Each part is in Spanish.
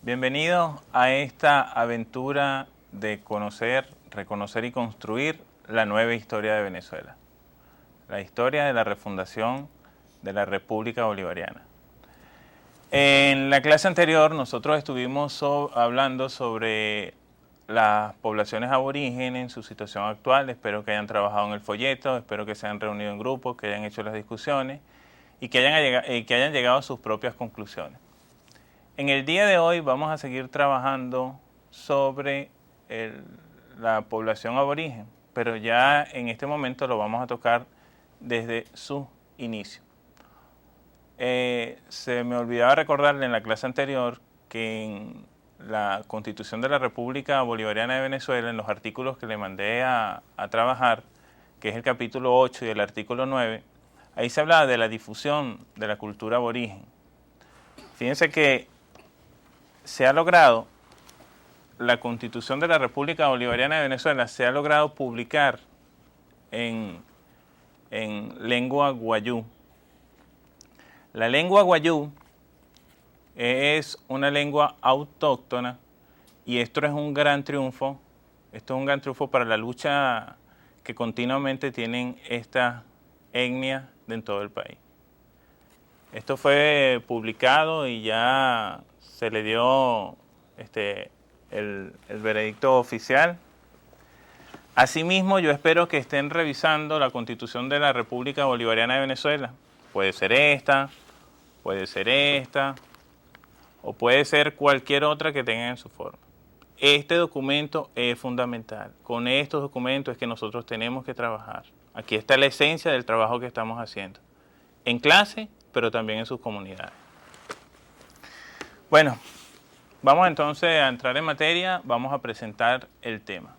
Bienvenidos a esta aventura de conocer, reconocer y construir la nueva historia de Venezuela, la historia de la refundación de la República Bolivariana. En la clase anterior nosotros estuvimos hablando sobre las poblaciones aborígenes, su situación actual. Espero que hayan trabajado en el folleto, espero que se hayan reunido en grupos, que hayan hecho las discusiones y que hayan llegado a sus propias conclusiones. En el día de hoy vamos a seguir trabajando sobre la población aborigen, pero ya en este momento lo vamos a tocar desde su inicio. Se me olvidaba recordarle en la clase anterior que en la Constitución de la República Bolivariana de Venezuela, en los artículos que le mandé a trabajar, que es el capítulo 8 y el artículo 9, ahí se hablaba de la difusión de la cultura aborigen. Fíjense que se ha logrado, la Constitución de la República Bolivariana de Venezuela se ha logrado publicar en lengua guayú. La lengua guayú es una lengua autóctona y esto es un gran triunfo. Esto es un gran triunfo para la lucha que continuamente tienen estas etnias en todo el país. Esto fue publicado y ya se le dio el veredicto oficial. Asimismo, yo espero que estén revisando la Constitución de la República Bolivariana de Venezuela. Puede ser esta, o puede ser cualquier otra que tengan en su forma. Este documento es fundamental. Con estos documentos es que nosotros tenemos que trabajar. Aquí está la esencia del trabajo que estamos haciendo, en clase, pero también en sus comunidades. Bueno, vamos entonces a entrar en materia, vamos a presentar el tema.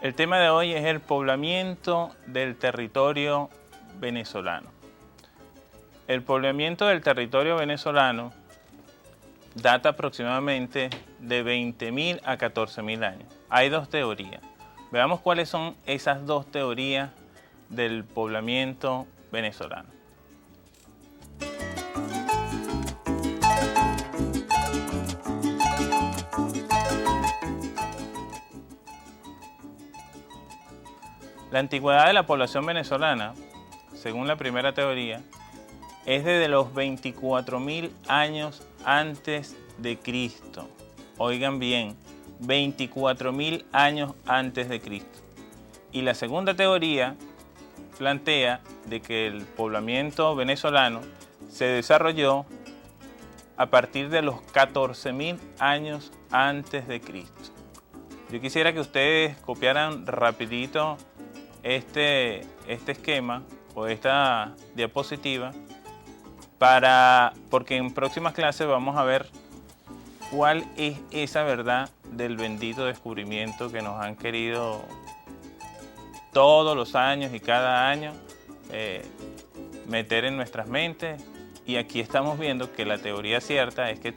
El tema de hoy es el poblamiento del territorio venezolano. El poblamiento del territorio venezolano data aproximadamente de 20.000 a 14.000 años. Hay dos teorías. Veamos cuáles son esas dos teorías del poblamiento venezolano. La antigüedad de la población venezolana, según la primera teoría, es desde los 24.000 años antes de Cristo. Oigan bien, 24.000 años antes de Cristo. Y la segunda teoría plantea de que el poblamiento venezolano se desarrolló a partir de los 14.000 años antes de Cristo. Yo quisiera que ustedes copiaran rapidito este esquema o esta diapositiva porque en próximas clases vamos a ver cuál es esa verdad del bendito descubrimiento que nos han querido todos los años y cada año meter en nuestras mentes. Y aquí estamos viendo que la teoría cierta es que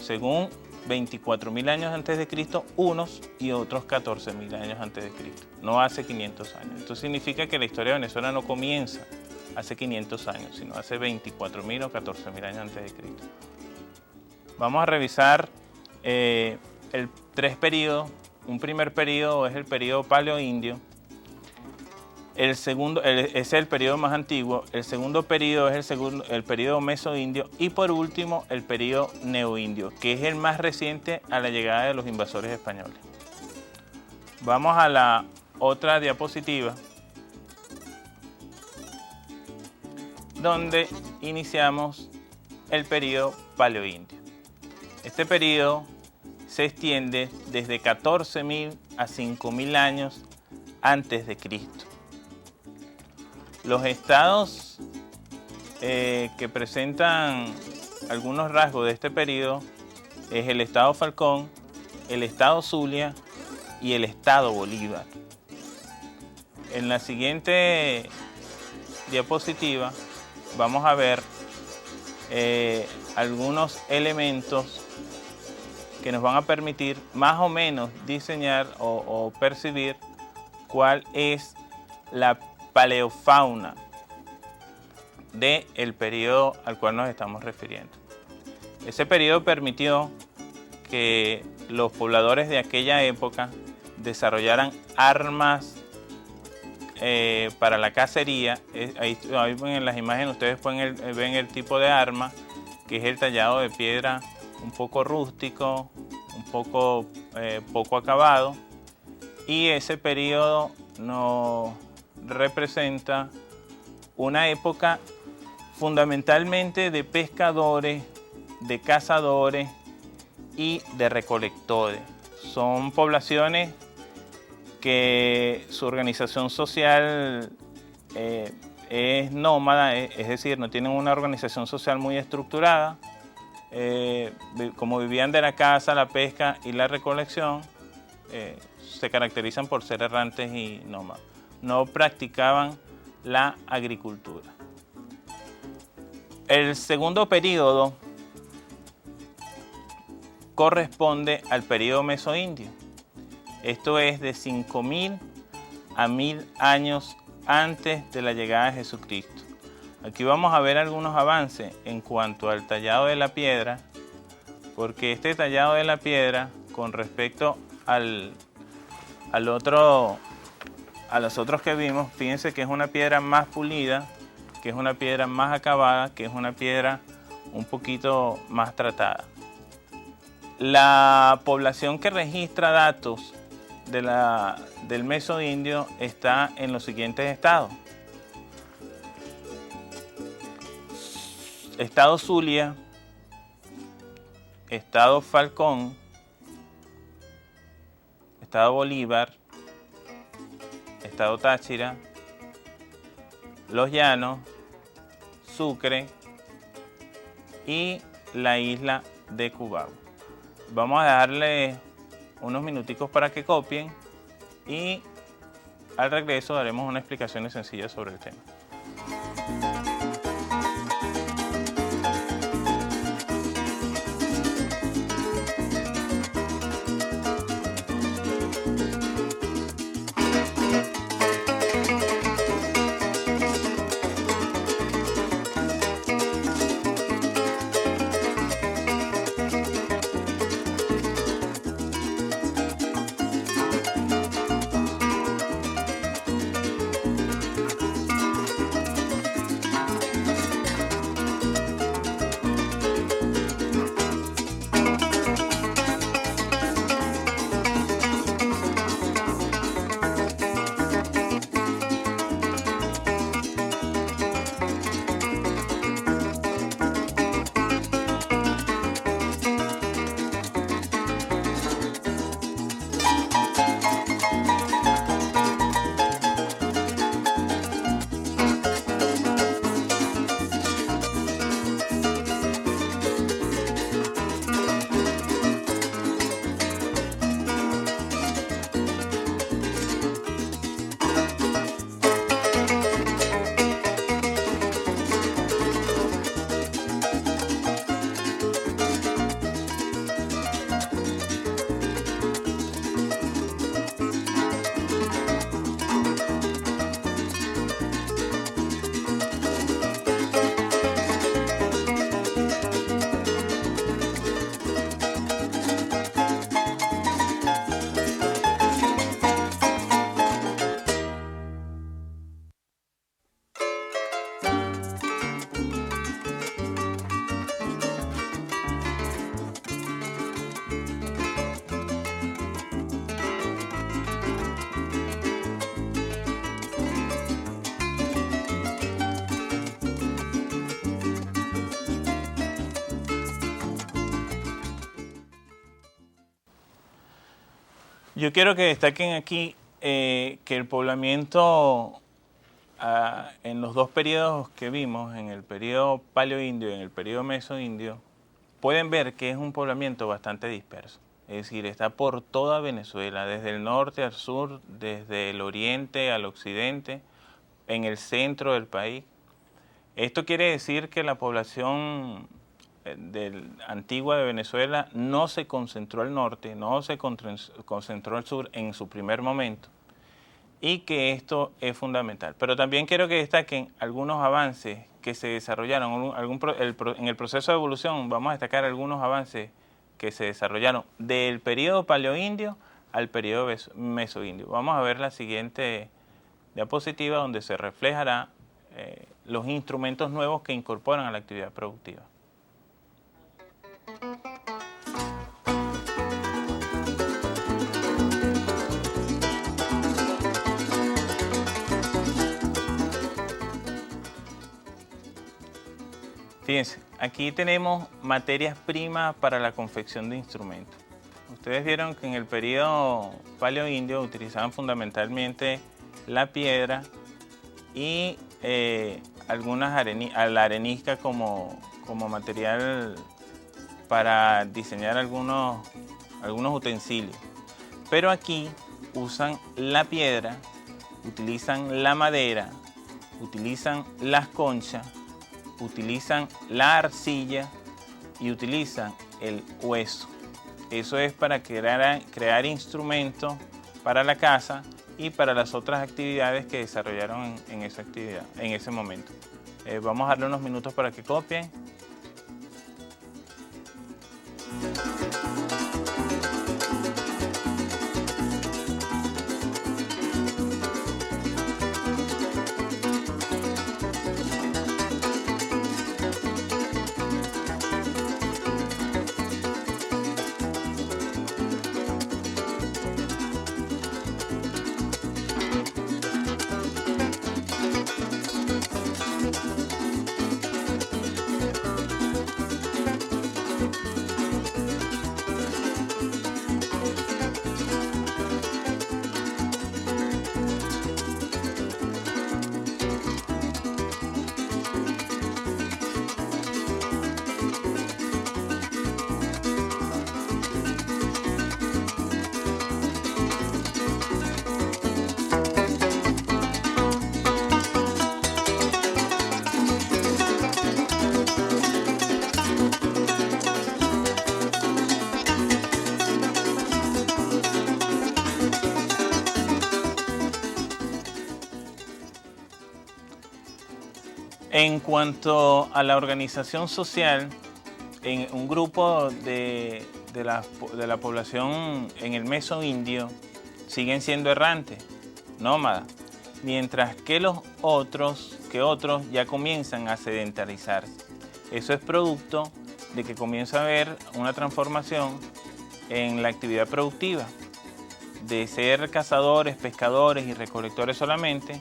según 24.000 años antes de Cristo, unos y otros 14.000 años antes de Cristo, no hace 500 años. Esto significa que la historia de Venezuela no comienza hace 500 años, sino hace 24.000 o 14.000 años antes de Cristo. Vamos a revisar tres periodos. Un primer periodo es el periodo paleoindio. El segundo es el periodo más antiguo. El segundo periodo es el periodo mesoindio. Y por último, el periodo neoindio, que es el más reciente a la llegada de los invasores españoles. Vamos a la otra diapositiva, donde iniciamos el periodo paleoindio. Este periodo se extiende desde 14.000 a 5.000 años antes de Cristo. Los estados que presentan algunos rasgos de este periodo es el estado Falcón, el estado Zulia y el estado Bolívar. En la siguiente diapositiva vamos a ver algunos elementos que nos van a permitir más o menos diseñar o percibir cuál es la paleofauna del periodo al cual nos estamos refiriendo. Ese periodo permitió que los pobladores de aquella época desarrollaran armas para la cacería. Ahí en las imágenes ustedes ven el tipo de arma, que es el tallado de piedra un poco rústico, un poco poco acabado, y ese periodo nos representa una época fundamentalmente de pescadores, de cazadores y de recolectores. Son poblaciones que su organización social es nómada, es decir, no tienen una organización social muy estructurada. Como vivían de la caza, la pesca y la recolección, se caracterizan por ser errantes y nómadas. No practicaban la agricultura. El segundo periodo corresponde al periodo mesoindio. Esto es de 5000 a 1000 años antes de la llegada de Jesucristo. Aquí vamos a ver algunos avances en cuanto al tallado de la piedra, porque este tallado de la piedra, con respecto a los otros que vimos, fíjense que es una piedra más pulida, que es una piedra más acabada, que es una piedra un poquito más tratada. La población que registra datos del mesoindio está en los siguientes estados: Estado Zulia, Estado Falcón, Estado Bolívar, Estado Táchira, Los Llanos, Sucre y la isla de Cubao. Vamos a darle unos minuticos para que copien y al regreso daremos unas explicaciones sencillas sobre el tema. Yo quiero que destaquen aquí que el poblamiento en los dos periodos que vimos, en el periodo paleoindio y en el periodo mesoindio, pueden ver que es un poblamiento bastante disperso. Es decir, está por toda Venezuela, desde el norte al sur, desde el oriente al occidente, en el centro del país. Esto quiere decir que la población antigua de Venezuela no se concentró al norte, no se concentró al sur en su primer momento, y que esto es fundamental. Pero también quiero que destaquen algunos avances que se desarrollaron en el proceso de evolución. Vamos a destacar algunos avances que se desarrollaron del periodo paleoindio al periodo mesoindio. Vamos a ver la siguiente diapositiva, donde se reflejará los instrumentos nuevos que incorporan a la actividad productiva. Fíjense, aquí tenemos materias primas para la confección de instrumentos. Ustedes vieron que en el periodo paleoindio utilizaban fundamentalmente la piedra y la arenisca como material para diseñar algunos utensilios. Pero aquí usan la piedra, utilizan la madera, utilizan las conchas, utilizan la arcilla y utilizan el hueso. Eso es para crear instrumentos para la casa y para las otras actividades que desarrollaron en ese momento. Vamos a darle unos minutos para que copien. En cuanto a la organización social, en un grupo de la población en el mesoindio siguen siendo errantes, nómadas, mientras que otros ya comienzan a sedentarizarse. Eso es producto de que comienza a haber una transformación en la actividad productiva, de ser cazadores, pescadores y recolectores solamente.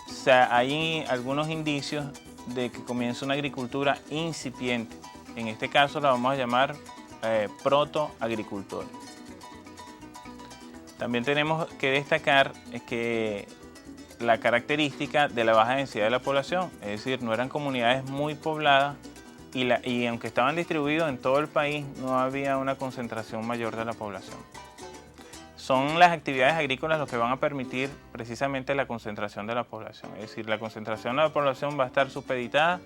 O sea, hay algunos indicios de que comienza una agricultura incipiente. En este caso la vamos a llamar protoagricultura. También tenemos que destacar que la característica de la baja densidad de la población, es decir, no eran comunidades muy pobladas y aunque estaban distribuidos en todo el país, no había una concentración mayor de la población. Son las actividades agrícolas lo que van a permitir precisamente la concentración de la población. Es decir, la concentración de la población va a estar supeditada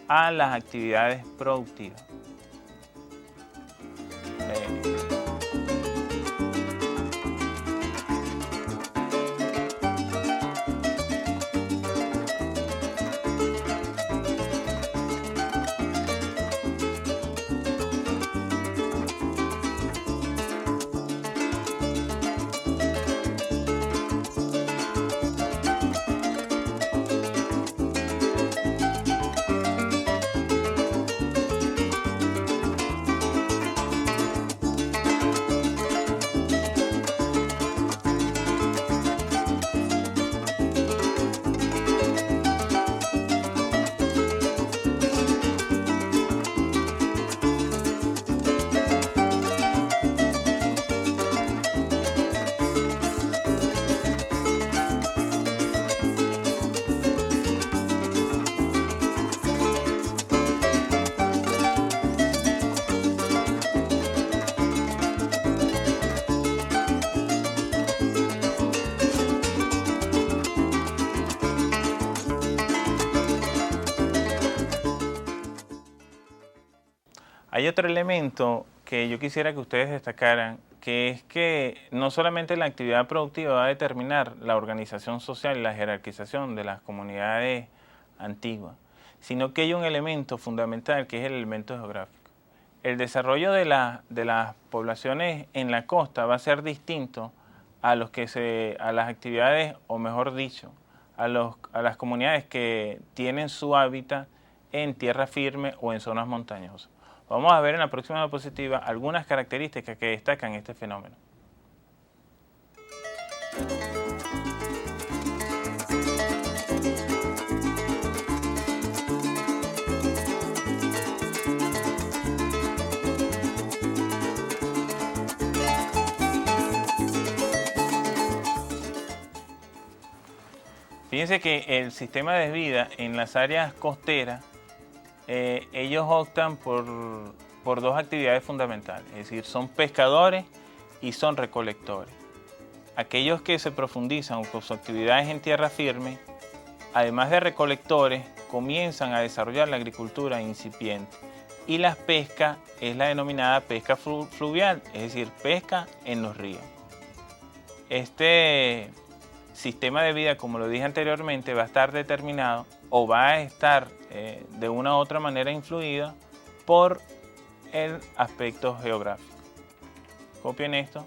a las actividades productivas. Hay otro elemento que yo quisiera que ustedes destacaran, que es que no solamente la actividad productiva va a determinar la organización social y la jerarquización de las comunidades antiguas, sino que hay un elemento fundamental que es el elemento geográfico. El desarrollo de las poblaciones en la costa va a ser distinto a las actividades, o mejor dicho, a las comunidades que tienen su hábitat en tierra firme o en zonas montañosas. Vamos a ver en la próxima diapositiva algunas características que destacan este fenómeno. Fíjense que el sistema de vida en las áreas costeras, ellos optan por dos actividades fundamentales, es decir, son pescadores y son recolectores. Aquellos que se profundizan con sus actividades en tierra firme, además de recolectores, comienzan a desarrollar la agricultura incipiente. Y la pesca es la denominada pesca fluvial, es decir, pesca en los ríos. Este sistema de vida, como lo dije anteriormente, va a estar determinado o va a estar de una u otra manera influido por el aspecto geográfico. Copien esto.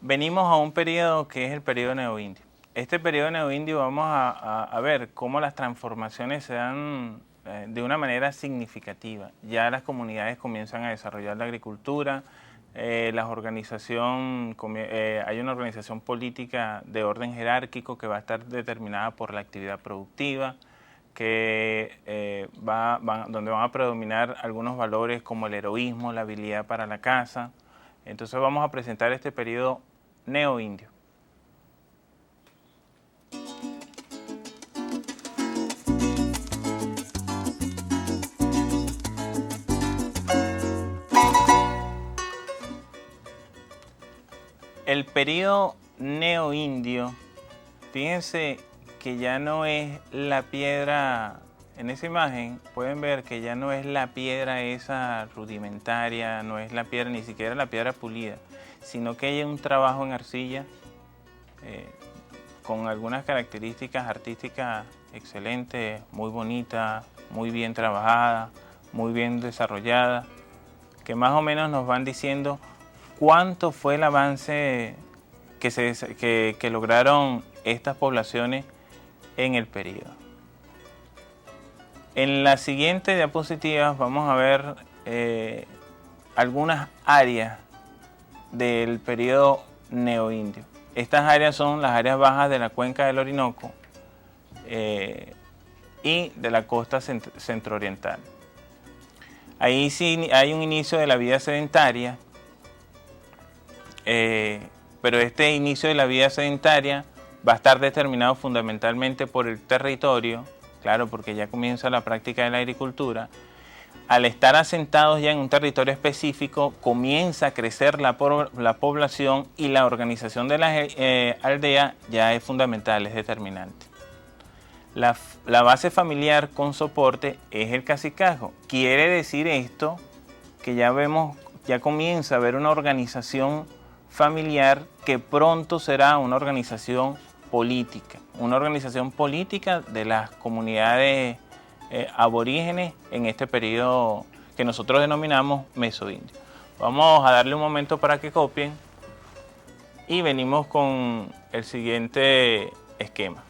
Venimos a un periodo que es el periodo neoindio. Este periodo neoindio vamos a ver cómo las transformaciones se dan de una manera significativa. Ya las comunidades comienzan a desarrollar la agricultura, hay una organización política de orden jerárquico que va a estar determinada por la actividad productiva, donde van a predominar algunos valores como el heroísmo, la habilidad para la caza. Entonces vamos a presentar este periodo neoindio. El periodo neoindio, fíjense que ya no es la piedra, en esa imagen pueden ver que ya no es la piedra esa rudimentaria, no es la piedra, ni siquiera la piedra pulida, sino que hay un trabajo en arcilla con algunas características artísticas excelentes, muy bonita, muy bien trabajada, muy bien desarrollada, que más o menos nos van diciendo cuánto fue el avance que lograron estas poblaciones en el periodo. En la siguiente diapositiva vamos a ver algunas áreas del periodo neoindio. Estas áreas son las áreas bajas de la cuenca del Orinoco y de la costa centrooriental. Ahí sí hay un inicio de la vida sedentaria, pero este inicio de la vida sedentaria va a estar determinado fundamentalmente por el territorio, claro, porque ya comienza la práctica de la agricultura. al estar asentados ya en un territorio específico, comienza a crecer la población y la organización de las aldeas ya es fundamental, es determinante. La base familiar con soporte es el cacicazgo. Quiere decir esto que ya comienza a haber una organización familiar que pronto será una organización política de las comunidades aborígenes en este periodo que nosotros denominamos mesoindio. Vamos a darle un momento para que copien y venimos con el siguiente esquema.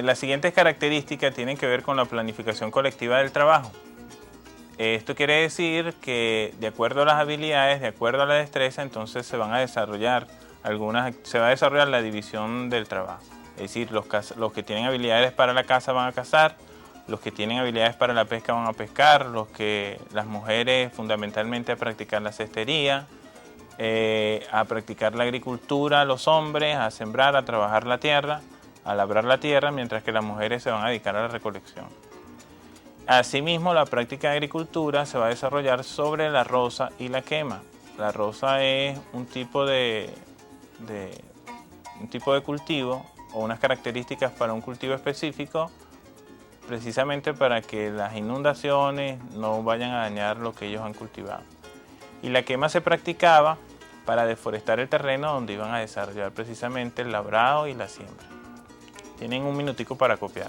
Las siguientes características tienen que ver con la planificación colectiva del trabajo. Esto quiere decir que de acuerdo a las habilidades, de acuerdo a la destreza, entonces se va a desarrollar la división del trabajo. Es decir, los que tienen habilidades para la caza van a cazar, los que tienen habilidades para la pesca van a pescar, las mujeres fundamentalmente a practicar la cestería, a practicar la agricultura, los hombres a sembrar, a trabajar la tierra, a labrar la tierra, mientras que las mujeres se van a dedicar a la recolección. Asimismo, la práctica de agricultura se va a desarrollar sobre la roza y la quema. La roza es un tipo de cultivo o unas características para un cultivo específico, precisamente para que las inundaciones no vayan a dañar lo que ellos han cultivado. Y la quema se practicaba para deforestar el terreno donde iban a desarrollar precisamente el labrado y la siembra. Tienen un minutico para copiar.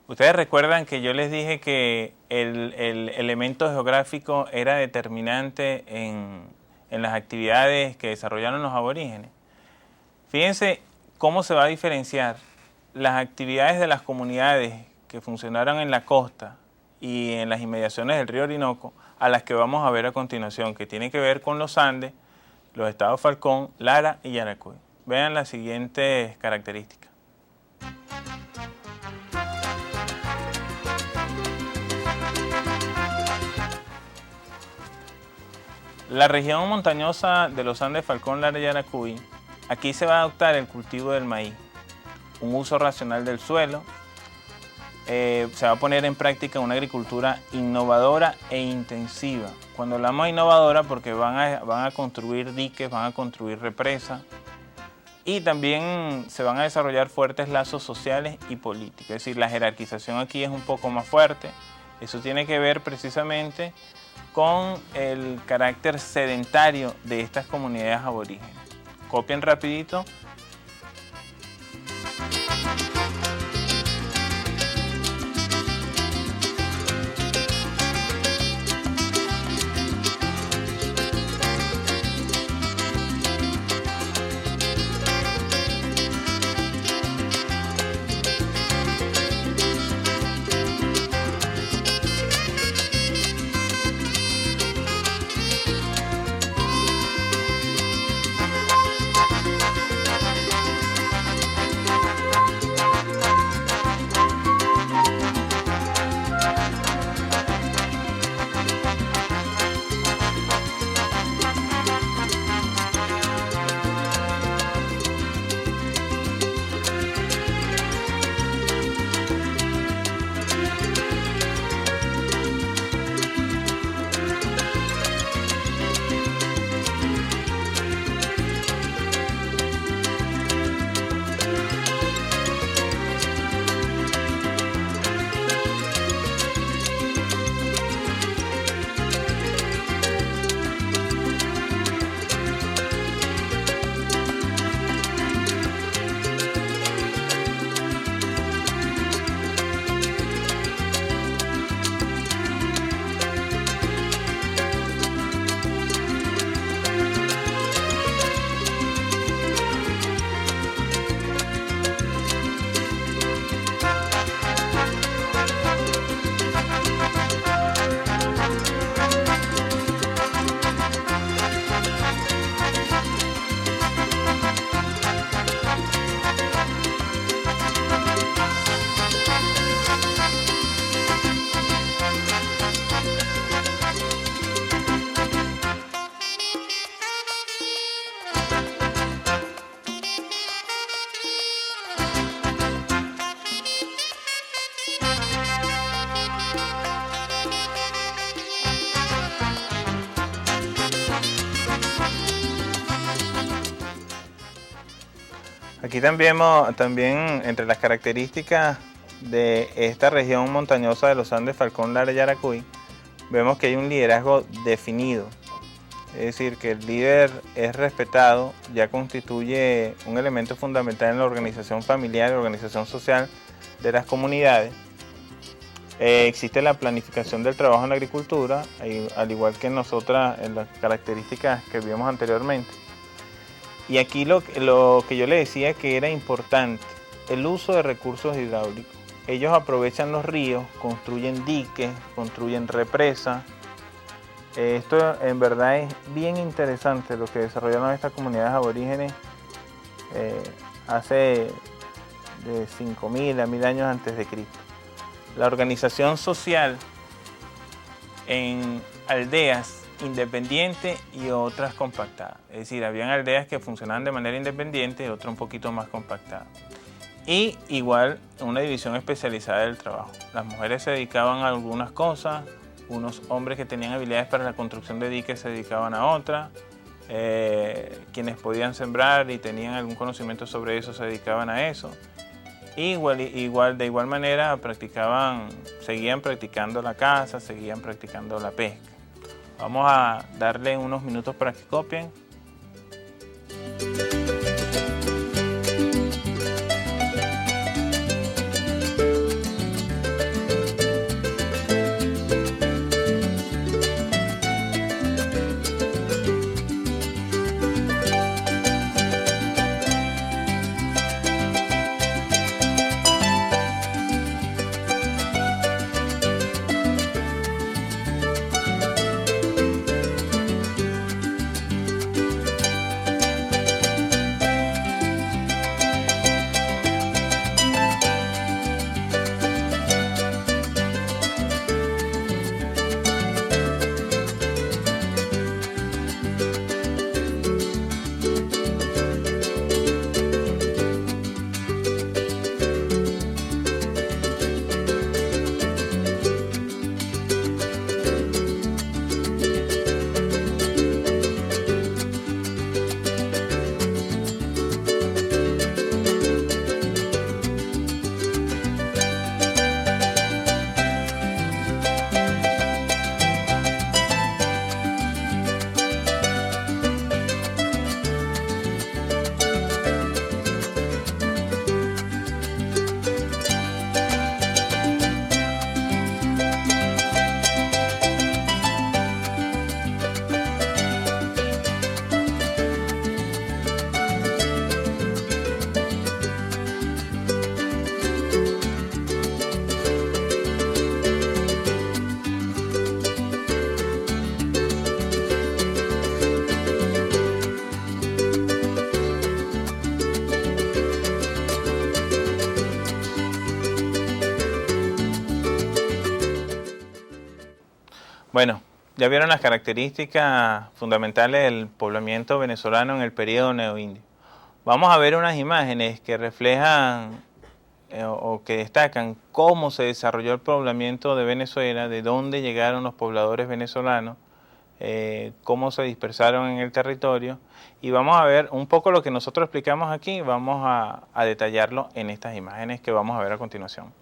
Ustedes recuerdan que yo les dije que el elemento geográfico era determinante en las actividades que desarrollaron los aborígenes. Fíjense cómo se va a diferenciar las actividades de las comunidades que funcionaron en la costa y en las inmediaciones del río Orinoco a las que vamos a ver a continuación, que tienen que ver con los Andes, los estados Falcón, Lara y Yaracuy. Vean las siguientes características. La región montañosa de los Andes, Falcón, Lara y Yaracuy, aquí se va a adoptar el cultivo del maíz, un uso racional del suelo, se va a poner en práctica una agricultura innovadora e intensiva. Cuando hablamos de innovadora, porque van a construir diques, van a construir represas y también se van a desarrollar fuertes lazos sociales y políticos. Es decir, la jerarquización aquí es un poco más fuerte. Eso tiene que ver precisamente con el carácter sedentario de estas comunidades aborígenes. Copien rapidito. Aquí también entre las características de esta región montañosa de los Andes, Falcón, Lara y Yaracuy, vemos que hay un liderazgo definido. Es decir, que el líder es respetado, ya constituye un elemento fundamental en la organización familiar y organización social de las comunidades. Existe la planificación del trabajo en la agricultura, al igual que en las características que vimos anteriormente. Y aquí lo que yo le decía que era importante, el uso de recursos hidráulicos. Ellos aprovechan los ríos, construyen diques, construyen represas. Esto en verdad es bien interesante lo que desarrollaron estas comunidades aborígenes hace de 5.000 a 1.000 años antes de Cristo. La organización social en aldeas independientes y otras compactadas. Es decir, habían aldeas que funcionaban de manera independiente y otras un poquito más compactadas. Y igual una división especializada del trabajo. Las mujeres se dedicaban a algunas cosas, unos hombres que tenían habilidades para la construcción de diques se dedicaban a otras, quienes podían sembrar y tenían algún conocimiento sobre eso se dedicaban a eso. De igual manera seguían practicando la caza, seguían practicando la pesca. Vamos a darle unos minutos para que copien. Bueno, ya vieron las características fundamentales del poblamiento venezolano en el periodo neoindio. Vamos a ver unas imágenes que reflejan o que destacan cómo se desarrolló el poblamiento de Venezuela, de dónde llegaron los pobladores venezolanos, cómo se dispersaron en el territorio, y vamos a ver un poco lo que nosotros explicamos aquí, vamos a detallarlo en estas imágenes que vamos a ver a continuación.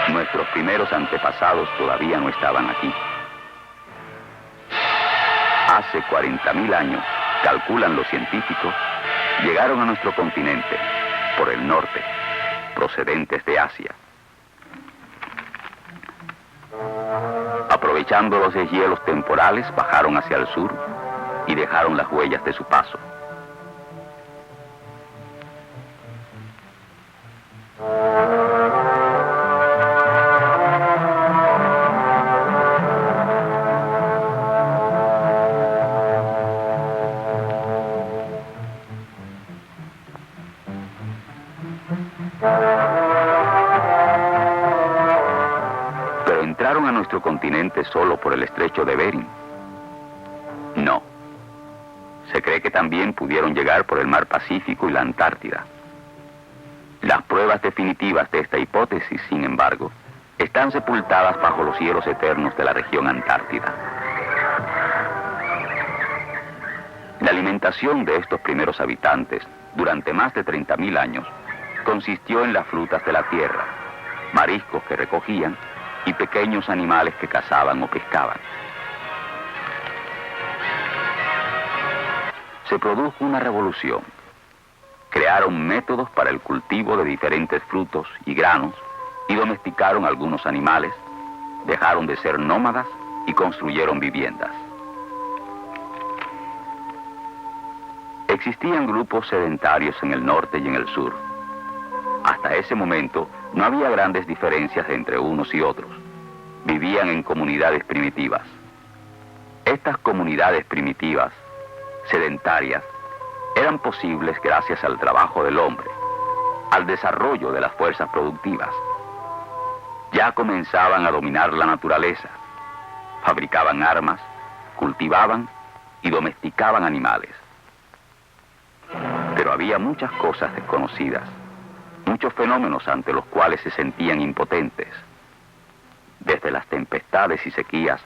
Nuestros primeros antepasados todavía no estaban aquí. Hace 40.000 años, calculan los científicos, llegaron a nuestro continente, por el norte, procedentes de Asia. Aprovechando los deshielos temporales, bajaron hacia el sur y dejaron las huellas de su paso. ¿Entraron a nuestro continente solo por el estrecho de Bering? No. Se cree que también pudieron llegar por el mar Pacífico y la Antártida. Las pruebas definitivas de esta hipótesis, sin embargo, están sepultadas bajo los cielos eternos de la región antártida. La alimentación de estos primeros habitantes, durante más de 30.000 años, consistió en las frutas de la tierra, mariscos que recogían, y pequeños animales que cazaban o pescaban. Se produjo una revolución. Crearon métodos para el cultivo de diferentes frutos y granos y domesticaron algunos animales, dejaron de ser nómadas y construyeron viviendas. Existían grupos sedentarios en el norte y en el sur. Hasta ese momento no había grandes diferencias entre unos y otros. Vivían en comunidades primitivas. Estas comunidades primitivas, sedentarias, eran posibles gracias al trabajo del hombre, al desarrollo de las fuerzas productivas. Ya comenzaban a dominar la naturaleza, fabricaban armas, cultivaban y domesticaban animales. Pero había muchas cosas desconocidas, muchos fenómenos ante los cuales se sentían impotentes, desde las tempestades y sequías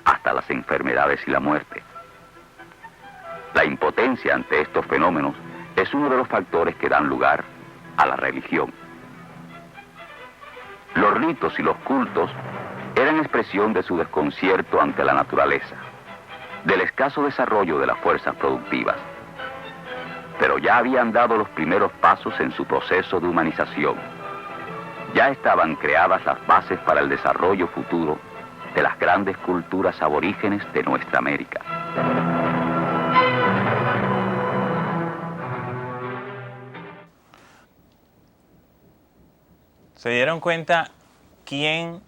hasta las enfermedades y la muerte. La impotencia ante estos fenómenos es uno de los factores que dan lugar a la religión. Los ritos y los cultos eran expresión de su desconcierto ante la naturaleza, del escaso desarrollo de las fuerzas productivas. Pero ya habían dado los primeros pasos en su proceso de humanización. Ya estaban creadas las bases para el desarrollo futuro de las grandes culturas aborígenes de nuestra América. ¿Se dieron cuenta quién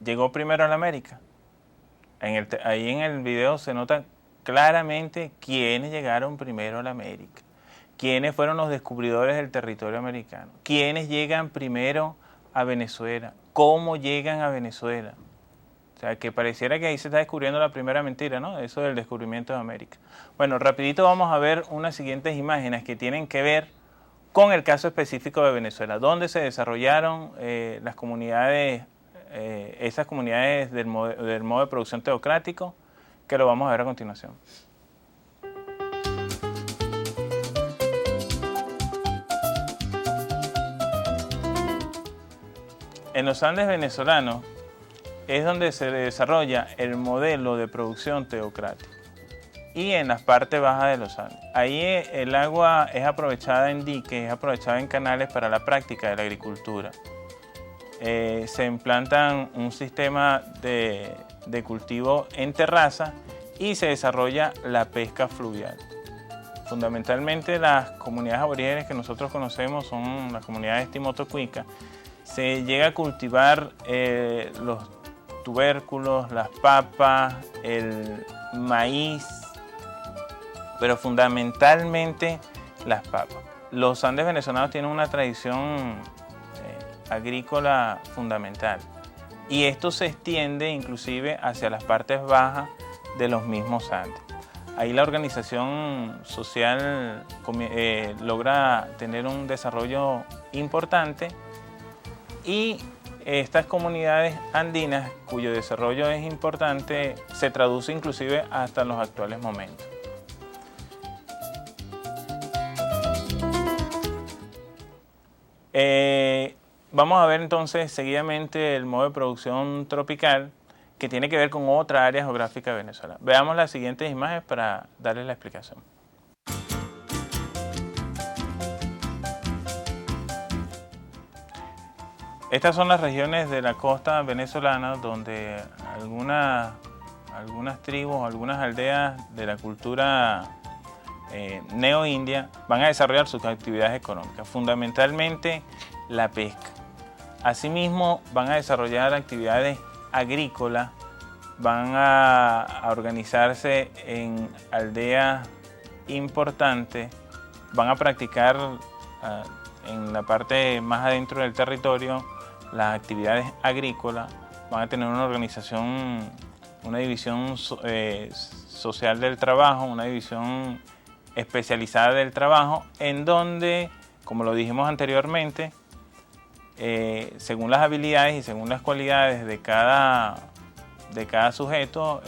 llegó primero a la América? Ahí en el video se nota claramente quiénes llegaron primero a la América, quiénes fueron los descubridores del territorio americano, quiénes llegan primero a Venezuela, cómo llegan a Venezuela. O sea, que pareciera que ahí se está descubriendo la primera mentira, ¿no? Eso del descubrimiento de América. Bueno, rapidito vamos a ver unas siguientes imágenes que tienen que ver con el caso específico de Venezuela, donde se desarrollaron las comunidades, esas comunidades del modo de producción teocrático, que lo vamos a ver a continuación. En los Andes venezolanos es donde se desarrolla el modelo de producción teocrático, y en las partes bajas de los Andes. Ahí el agua es aprovechada en diques, es aprovechada en canales para la práctica de la agricultura. Se implantan un sistema de cultivo en terraza y se desarrolla la pesca fluvial. Fundamentalmente las comunidades aborígenes que nosotros conocemos son las comunidades Timoto-Cuica. Se llega a cultivar los tubérculos, las papas, el maíz, pero fundamentalmente las papas. Los Andes venezolanos tienen una tradición agrícola fundamental, y esto se extiende inclusive hacia las partes bajas de los mismos Andes. Ahí la organización social logra tener un desarrollo importante, y estas comunidades andinas, cuyo desarrollo es importante, se traduce inclusive hasta los actuales momentos. Vamos a ver entonces seguidamente el modo de producción tropical, que tiene que ver con otra área geográfica de Venezuela. Veamos las siguientes imágenes para darles la explicación. Estas son las regiones de la costa venezolana donde algunas tribus, algunas aldeas de la cultura neoindia van a desarrollar sus actividades económicas, fundamentalmente la pesca. Asimismo, van a desarrollar actividades agrícolas, van a organizarse en aldeas importantes, van a practicar en la parte más adentro del territorio las actividades agrícolas, van a tener una organización, una división social del trabajo, una división especializada del trabajo, en donde, como lo dijimos anteriormente, según las habilidades y según las cualidades de cada sujeto,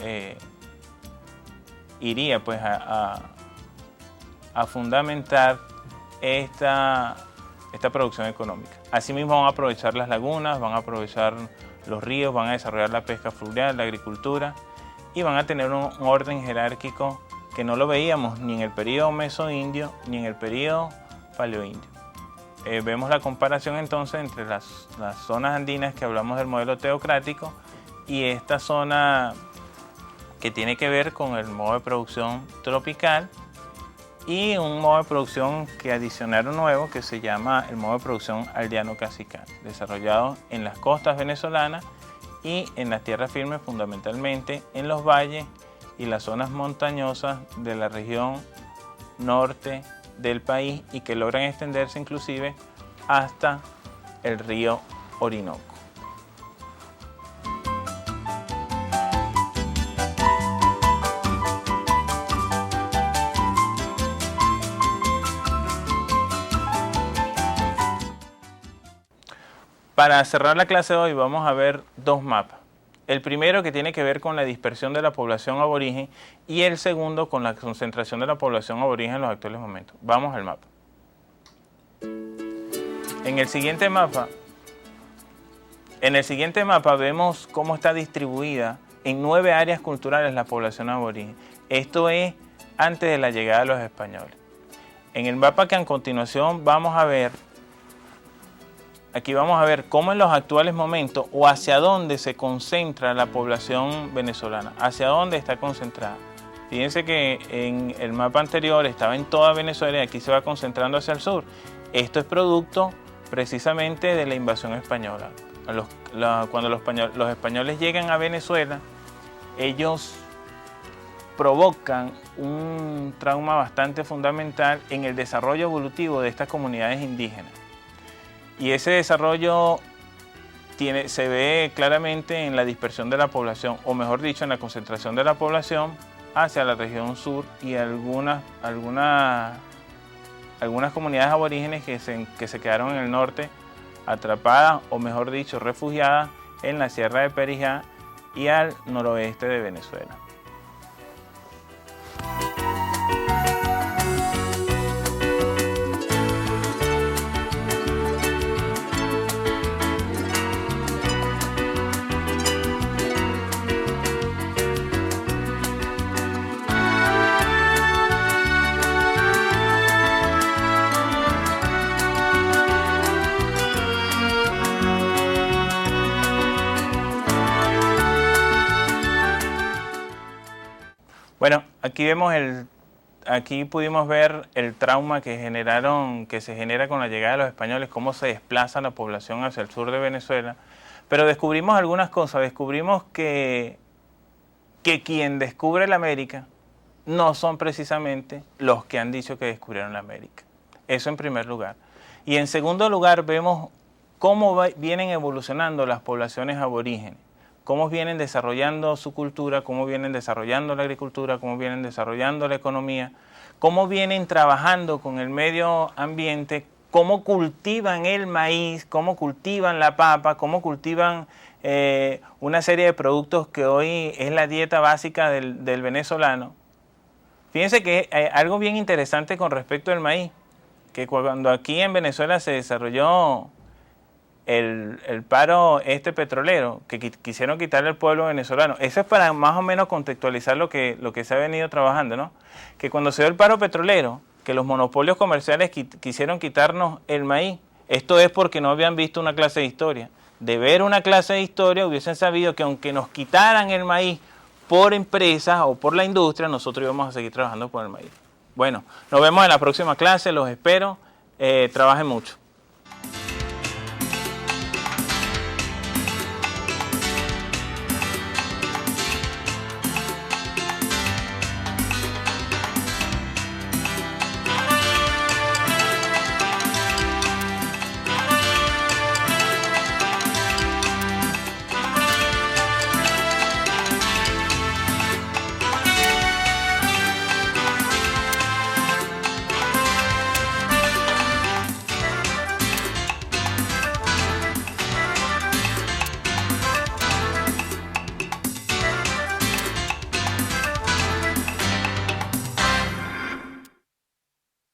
iría pues a fundamentar esta producción económica. Asimismo van a aprovechar las lagunas, van a aprovechar los ríos, van a desarrollar la pesca fluvial, la agricultura, y van a tener un orden jerárquico que no lo veíamos ni en el periodo mesoindio ni en el periodo paleoindio. Vemos la comparación entonces entre las zonas andinas que hablamos del modelo teocrático y esta zona que tiene que ver con el modo de producción tropical y un modo de producción que adicionaron nuevo que se llama el modo de producción aldeano cacical, desarrollado en las costas venezolanas y en las tierras firmes, fundamentalmente en los valles y las zonas montañosas de la región norte del país, y que logran extenderse inclusive hasta el río Orinoco. Para cerrar la clase de hoy vamos a ver dos mapas. El primero, que tiene que ver con la dispersión de la población aborigen, y el segundo con la concentración de la población aborigen en los actuales momentos. Vamos al mapa. En el siguiente mapa vemos cómo está distribuida en 9 áreas culturales la población aborigen. Esto es antes de la llegada de los españoles. En el mapa que a continuación vamos a ver, aquí vamos a ver cómo en los actuales momentos o hacia dónde se concentra la población venezolana, hacia dónde está concentrada. Fíjense que en el mapa anterior estaba en toda Venezuela y aquí se va concentrando hacia el sur. Esto es producto precisamente de la invasión española. Cuando los españoles llegan a Venezuela, ellos provocan un trauma bastante fundamental en el desarrollo evolutivo de estas comunidades indígenas. Y ese desarrollo se ve claramente en la dispersión de la población, o mejor dicho, en la concentración de la población hacia la región sur, y algunas comunidades aborígenes que se quedaron en el norte atrapadas, o mejor dicho, refugiadas en la Sierra de Perijá y al noroeste de Venezuela. Bueno, aquí pudimos ver el trauma que se genera con la llegada de los españoles, cómo se desplaza la población hacia el sur de Venezuela, pero descubrimos algunas cosas. Descubrimos que quien descubre la América no son precisamente los que han dicho que descubrieron la América. Eso en primer lugar. Y en segundo lugar vemos cómo vienen evolucionando las poblaciones aborígenes, cómo vienen desarrollando su cultura, cómo vienen desarrollando la agricultura, cómo vienen desarrollando la economía, cómo vienen trabajando con el medio ambiente, cómo cultivan el maíz, cómo cultivan la papa, cómo cultivan una serie de productos que hoy es la dieta básica del venezolano. Fíjense que hay algo bien interesante con respecto al maíz, que cuando aquí en Venezuela se desarrolló el paro petrolero, que quisieron quitarle al pueblo venezolano. Eso es para más o menos contextualizar lo que se ha venido trabajando, ¿no? Que cuando se dio el paro petrolero, que los monopolios comerciales quisieron quitarnos el maíz, esto es porque no habían visto una clase de historia. De ver una clase de historia hubiesen sabido que aunque nos quitaran el maíz por empresas o por la industria, nosotros íbamos a seguir trabajando por el maíz. Bueno, nos vemos en la próxima clase, los espero, trabajen mucho.